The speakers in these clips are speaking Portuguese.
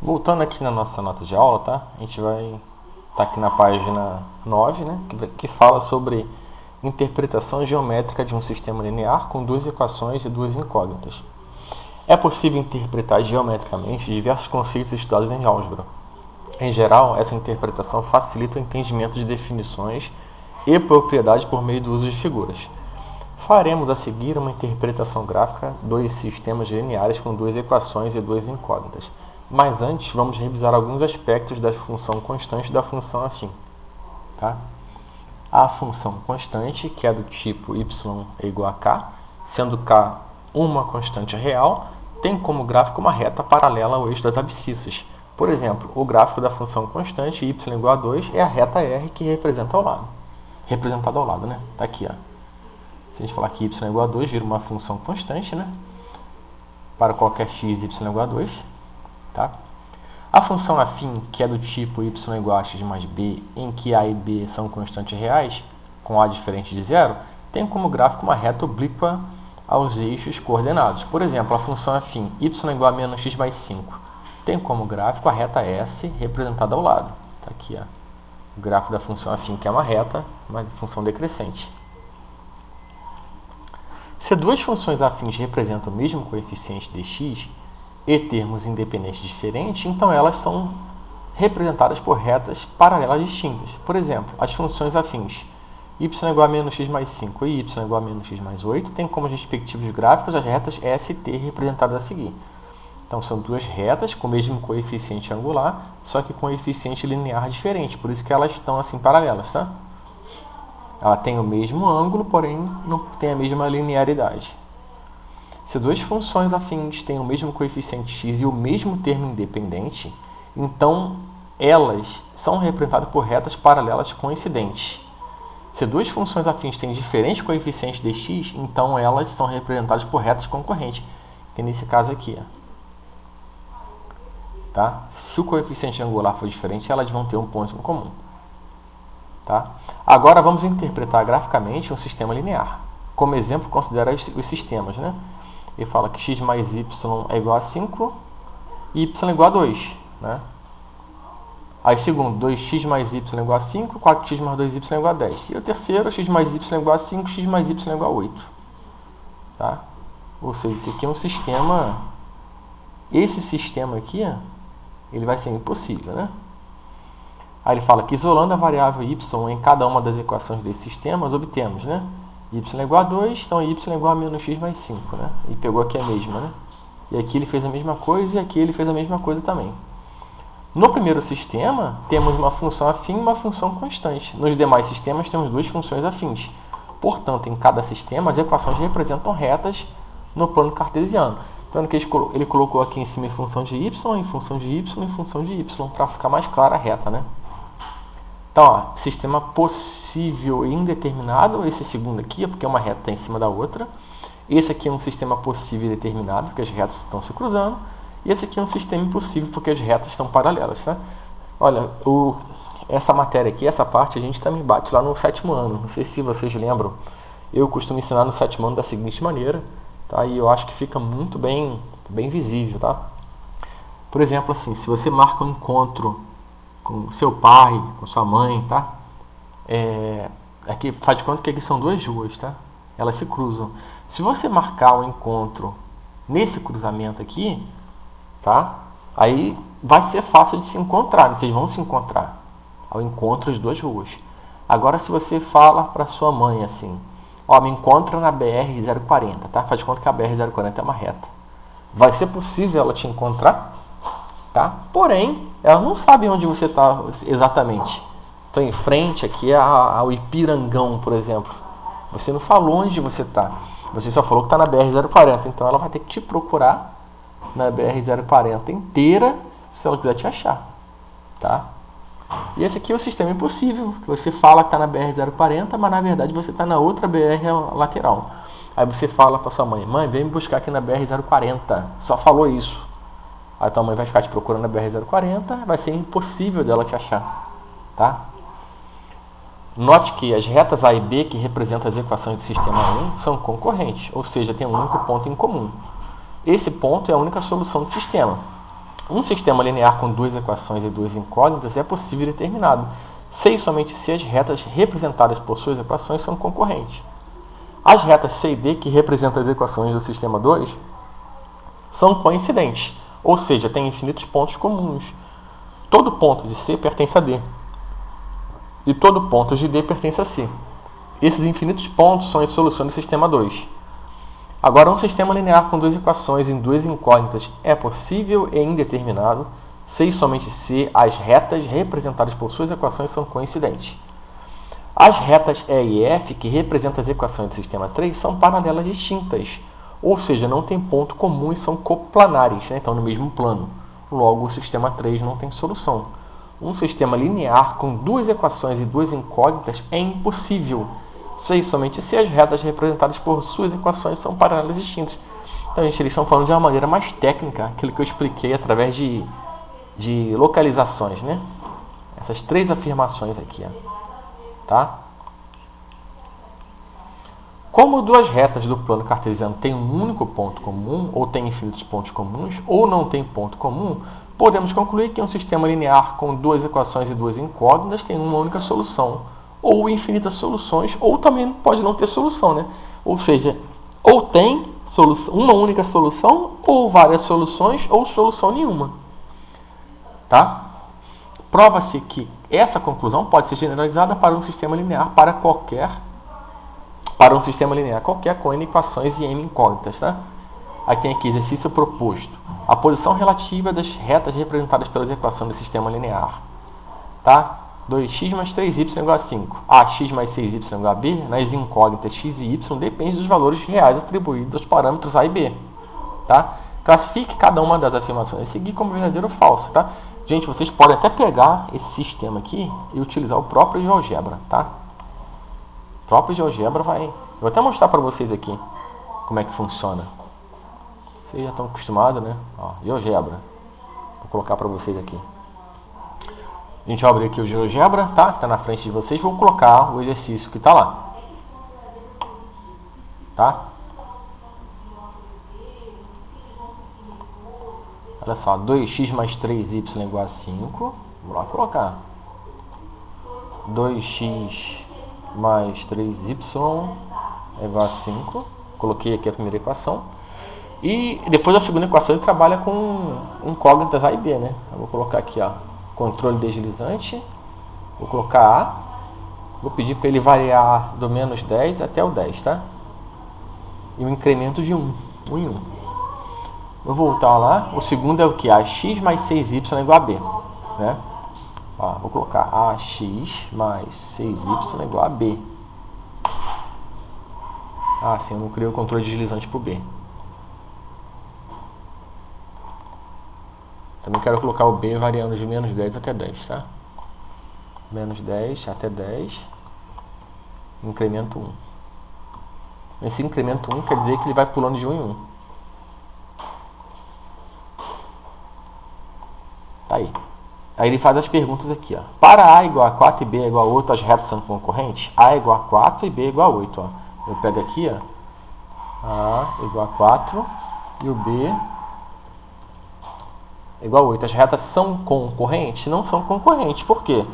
Voltando aqui na nossa nota de aula, tá? A gente vai estar aqui na página 9, né? Que fala sobre interpretação geométrica de um sistema linear com duas equações e duas incógnitas. É possível interpretar geometricamente diversos conceitos estudados em álgebra. Em geral, essa interpretação facilita o entendimento de definições e propriedades por meio do uso de figuras. Faremos a seguir uma interpretação gráfica dos sistemas lineares com duas equações e duas incógnitas. Mas antes, vamos revisar alguns aspectos da função constante e da função afim. Tá? A função constante, que é do tipo y é igual a k, sendo k uma constante real, tem como gráfico uma reta paralela ao eixo das abscissas. Por exemplo, o gráfico da função constante y igual a 2 é a reta r que representa ao lado. Representado ao lado, né? Tá aqui, ó. Se a gente falar que y é igual a 2, vira uma função constante, né? Para qualquer x, y é igual a 2. Tá? A função afim, que é do tipo y é igual a x mais b, em que a e b são constantes reais, com a diferente de zero, tem como gráfico uma reta oblíqua aos eixos coordenados. Por exemplo, a função afim y é igual a menos x mais 5 tem como gráfico a reta S representada ao lado. Tá aqui, ó, o gráfico da função afim, que é uma reta, uma função decrescente. Se duas funções afins representam o mesmo coeficiente de x e termos independentes diferentes, então elas são representadas por retas paralelas distintas. Por exemplo, as funções afins y é igual a menos x mais 5 e y é igual a menos x mais 8 têm como respectivos gráficos as retas S e T representadas a seguir. Então, são duas retas com o mesmo coeficiente angular, só que com coeficiente linear diferente, por isso que elas estão assim paralelas, tá? Ela tem o mesmo ângulo, porém não tem a mesma linearidade. Se duas funções afins têm o mesmo coeficiente x e o mesmo termo independente, então elas são representadas por retas paralelas coincidentes. Se duas funções afins têm diferentes coeficientes de x, então elas são representadas por retas concorrentes, que nesse caso aqui, ó. Tá? Se o coeficiente angular for diferente, elas vão ter um ponto em comum. Tá? Agora vamos interpretar graficamente um sistema linear. Como exemplo, considera os sistemas, né? Ele fala que x mais y é igual a 5 e y é igual a 2. Né? Aí, segundo, 2x mais y é igual a 5, 4x mais 2y é igual a 10. E o terceiro, x mais y é igual a 5, x mais y é igual a 8. Tá? Ou seja, esse aqui é um sistema... Esse sistema aqui, ó, ele vai ser impossível, né? Aí ele fala que isolando a variável y em cada uma das equações desses sistemas, obtemos, né? Y é igual a 2, então y é igual a menos x mais 5, né? E pegou aqui a mesma, né? E aqui ele fez a mesma coisa e aqui ele fez a mesma coisa também. No primeiro sistema, temos uma função afim e uma função constante. Nos demais sistemas, temos duas funções afins. Portanto, em cada sistema, as equações representam retas no plano cartesiano. Então, ele colocou aqui em cima em função de y, em função de y, em função de y, para ficar mais clara a reta, né? Então, ó, sistema possível e indeterminado, esse segundo aqui, porque uma reta está em cima da outra. Esse aqui é um sistema possível e determinado, porque as retas estão se cruzando. E esse aqui é um sistema impossível, porque as retas estão paralelas, tá? Olha, essa matéria aqui, essa parte, a gente também bate lá no 7º ano. Não sei se vocês lembram. Eu costumo ensinar no 7º ano da seguinte maneira, tá? E eu acho que fica muito bem visível, tá? Por exemplo, assim, se você marca um encontro com seu pai, com sua mãe, tá? Aqui faz de conta que aqui são duas ruas, tá? Elas se cruzam. Se você marcar um encontro nesse cruzamento aqui, tá? Aí vai ser fácil de se encontrar, né? Vocês vão se encontrar ao encontro de duas ruas. Agora, se você fala para sua mãe assim, ó, me encontra na BR-040, tá? Faz de conta que a BR-040 é uma reta. Vai ser possível ela te encontrar, tá? Porém, ela não sabe onde você está exatamente. Estou em frente aqui ao Ipirangão, por exemplo. Você não falou onde você está. Você só falou que está na BR-040. Então, ela vai ter que te procurar na BR-040 inteira, se ela quiser te achar. Tá? E esse aqui é o sistema impossível, que você fala que está na BR-040, mas na verdade você está na outra BR lateral. Aí você fala para sua mãe, mãe, vem me buscar aqui na BR-040. Só falou isso. Aí tua mãe vai ficar te procurando na BR-040, vai ser impossível dela te achar. Tá? Note que as retas A e B, que representam as equações do sistema 1, são concorrentes, ou seja, tem um único ponto em comum. Esse ponto é a única solução do sistema. Um sistema linear com duas equações e duas incógnitas é possível e determinado, se e somente se as retas representadas por suas equações são concorrentes. As retas C e D, que representam as equações do sistema 2, são coincidentes, ou seja, têm infinitos pontos comuns. Todo ponto de C pertence a D, e todo ponto de D pertence a C. Esses infinitos pontos são as soluções do sistema 2. Agora, um sistema linear com duas equações e duas incógnitas é possível e indeterminado, se e somente se as retas representadas por suas equações são coincidentes. As retas E e F, que representam as equações do sistema 3, são paralelas distintas, ou seja, não tem ponto comum e são coplanares, né? Estão no mesmo plano. Logo, o sistema 3 não tem solução. Um sistema linear com duas equações e duas incógnitas é impossível, se e somente se as retas representadas por suas equações são paralelas distintas. Então, gente, eles estão falando de uma maneira mais técnica, aquilo que eu expliquei através de localizações, né? Essas três afirmações aqui, ó. Tá? Como duas retas do plano cartesiano têm um único ponto comum, ou têm infinitos pontos comuns, ou não têm ponto comum, podemos concluir que um sistema linear com duas equações e duas incógnitas tem uma única solução, ou infinitas soluções, ou também pode não ter solução, né? Ou seja, ou tem uma única solução, ou várias soluções, ou solução nenhuma. Tá? Prova-se que essa conclusão pode ser generalizada para um sistema linear para um sistema linear qualquer com n equações e m incógnitas, tá? Aí tem aqui exercício proposto. A posição relativa das retas representadas pelas equações do sistema linear, tá? 2x mais 3y igual a 5. Ax mais 6y igual a b, nas incógnitas x e y depende dos valores reais atribuídos aos parâmetros a e b, tá? Classifique cada uma das afirmações a seguir como verdadeiro ou falso, tá? Gente, vocês podem até pegar esse sistema aqui e utilizar o próprio GeoGebra, tá? O próprio GeoGebra vai... Eu vou até mostrar para vocês aqui como é que funciona. Vocês já estão acostumados, né? Ó, GeoGebra. Vou colocar para vocês aqui. A gente vai abrir aqui o GeoGebra, tá? Tá na frente de vocês. Vou colocar o exercício que tá lá. Tá? Olha só, 2x mais 3y igual a 5. Vamos lá colocar. 2x mais 3y igual a 5. Coloquei aqui a primeira equação. E depois a segunda equação ele trabalha com incógnitas A e B, né? Eu vou colocar aqui, ó, controle deslizante. Vou colocar A. Vou pedir para ele variar do menos 10 até o 10, tá? E o incremento de 1 em 1. Vou voltar lá. O segundo é o que? Ax mais 6y igual a B, né? Ó, vou colocar Ax mais 6y igual a B. Ah, sim, eu não criei o controle deslizante para o B. Também quero colocar o B variando de menos 10 até 10, tá? Menos 10 até 10. Incremento 1. Esse incremento 1 quer dizer que ele vai pulando de 1 em 1. Tá aí. Aí ele faz as perguntas aqui, ó. Para A igual a 4 e B igual a 8, as retas são concorrentes? A é igual a 4 e B igual a 8, ó. Eu pego aqui, ó. A igual a 4 e o B igual a 8. As retas são concorrentes? Não são concorrentes. Por quê?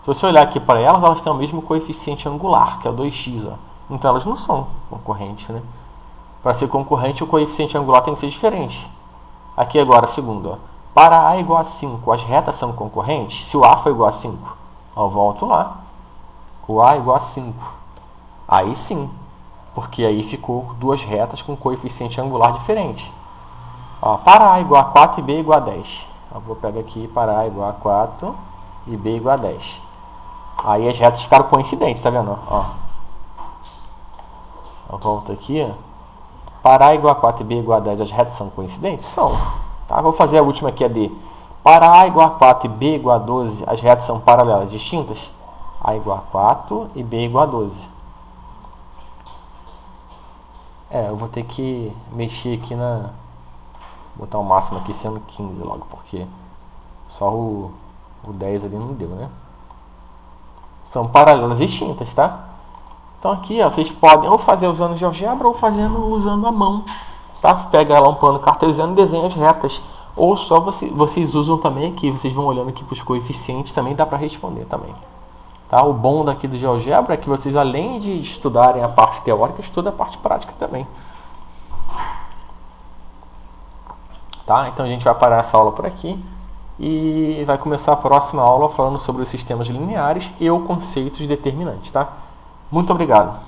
Se você olhar aqui para elas, elas têm o mesmo coeficiente angular, que é o 2x, ó. Então elas não são concorrentes, né? Para ser concorrente, o coeficiente angular tem que ser diferente. Aqui agora, segundo, ó. Para A igual a 5, as retas são concorrentes? Se o A for igual a 5, eu volto lá. O A igual a 5. Aí sim, porque aí ficou duas retas com coeficiente angular diferente. Ó, para A igual a 4 e B igual a 10. Eu vou pegar aqui para A igual a 4 e B igual a 10. Aí as retas ficaram coincidentes, tá vendo? Ó. Eu volto aqui, ó. Para A igual a 4 e B igual a 10, as retas são coincidentes? São. Tá? Vou fazer a última aqui, a D. Para A igual a 4 e B igual a 12, as retas são paralelas distintas? A igual a 4 e B igual a 12. Eu vou ter que mexer aqui na... Botar o máximo aqui sendo 15 logo, porque só o 10 ali não deu, né? São paralelas distintas, tá? Então aqui, ó, vocês podem ou fazer usando GeoGebra ou fazendo usando a mão, tá? Pega lá um plano cartesiano e desenha as retas ou só vocês usam também aqui, vocês vão olhando aqui para os coeficientes, também dá para responder também. Tá? O bom daqui do GeoGebra é que vocês, além de estudarem a parte teórica, estudam a parte prática também. Tá? Então a gente vai parar essa aula por aqui e vai começar a próxima aula falando sobre os sistemas lineares e os conceitos determinantes. Tá? Muito obrigado.